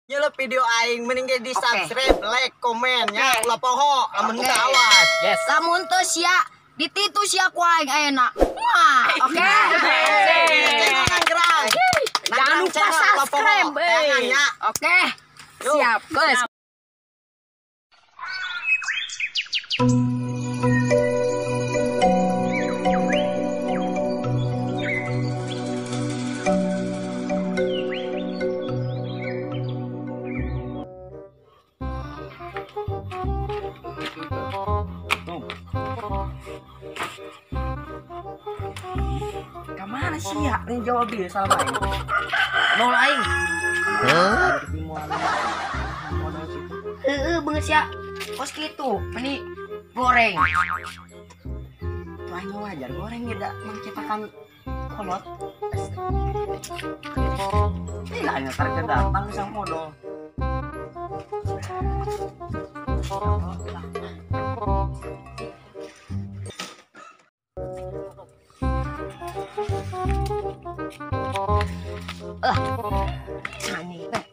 Nyelep video aing mending di subscribe, like, komen nya ulah poho lamun teu awas. Yes. Lamun teu sia dititu sia ku aing ayeuna. Oke. Jangan lupa subscribe. Oke. Siap, guys. Kemana sih ya? Ini jawab dia salah main. Nol aing. Bener sia. Kos kitu, meni goreng. Tuanya wajar goreng tidak menciptakan kolot. Ini hanya target datang sang modal. Sani teh.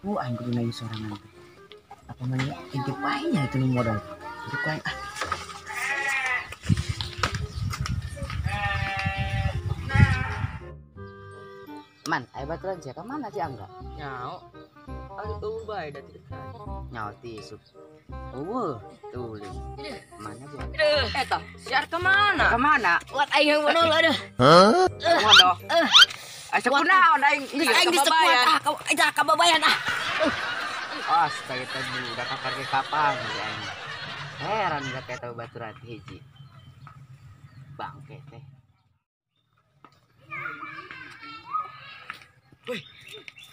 Aku aing kudu nanya sorangan teh. Apa mana intip aing nya itu modal. Intip aing ah. Man, ayo baturan sih, kemana sih Angga? Nyao. Aduh bae da teu Nyawa tisuk. Tulis. Mana sih? Eta, siar kemana? Kemana? Buat aing yang modal aduh. Waduh. Asa kunaon aing Aing disekuat kau aja kababayan Astaga tadi udah kapar ke kapan sih aing. Heran udah kayak tahu baturan hiji. Bangke teh.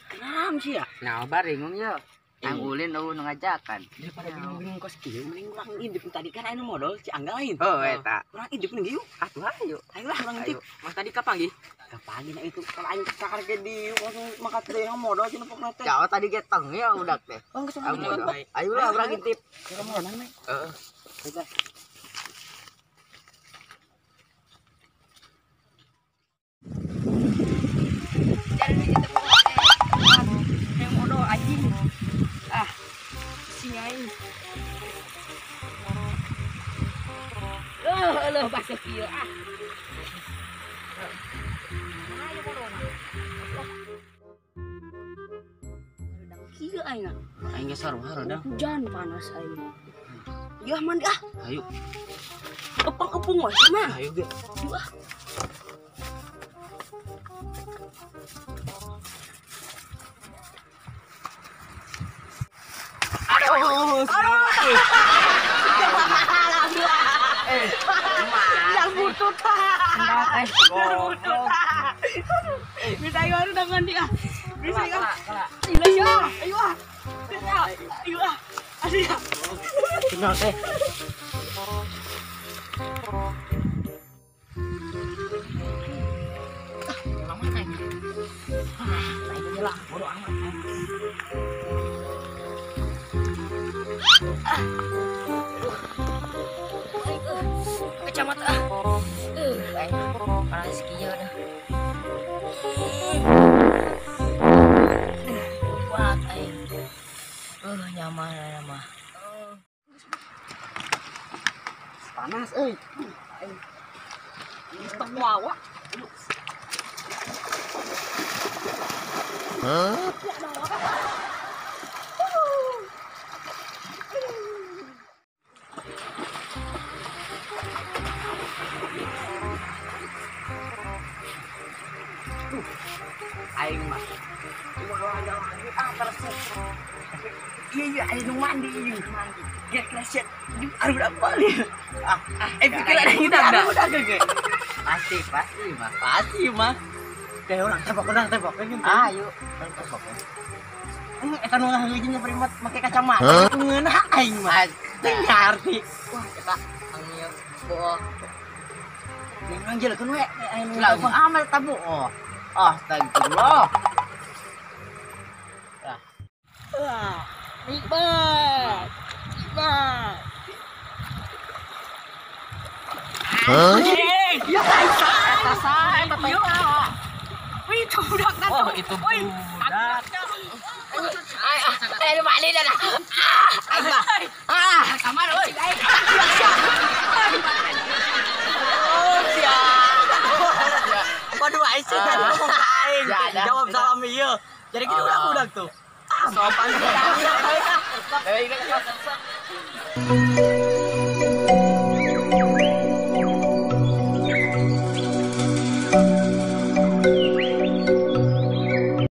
Kenapa sih ya? Nah, baringung ya. Ang ulin ngajakan. Daripada bingung-bingung kos kieu mending urang intip tadi kan anu modal si Angga lain. Oh, eta. Urang intip nih yuk. Atuh ayo. Ayolah urang intip. Mas tadi kapan gi? Kapan na itu kalau aing cakar ke di langsung makat teh yang modal cenah pokna teh. Jauh tadi geteng ya udah teh. Oh, geus modal. Ayolah urang intip. Kira modal nih. Heeh. Coba. yang modal anjing. Si aing. Loh, basa kieu Kieu aing. Aing geus haru-haru dah. Hujan panas aing. Yah mandi ah. Ayo. Kepung-kepung mah mah. Ayo ge. Wah. Yang butut. Bisa ayo dengan dia. Bisa ya. Ayo ayo. Ayo ah. Ayo. Tinggal teh. Lama naik. Naik aja lah, bodo amat. Kecamatan panas kieu dah. Kuat aing. Nyaman mah. Panas euy. Aing. Geus wawa. Aing mah. Modal aja lagi tersuk. Iya, aing nu mandi ieu. Mandi. Get leset. Aduh apa nih? Pikir ada hitam udah ge. Pasti mah. Kayak orang tembak ini. Ayo. Eta nu ngaheujeun primat make kacamata. Ngeunah aing mah. Teu ngarti. Wah, eta angil boh. Nganjelkeun we aing nu Lagu amal tabu. Astagfirullah. Nikmat. Nikmat. Ya, eta sae, itu budak tadi. Oh, itu budak. Ayo balik dah lah. Kamar oi. Waduh, Aisyah tadi ngomong ke aing. Jawab salam iya. Jadi kita budak-budak tuh. Sopan.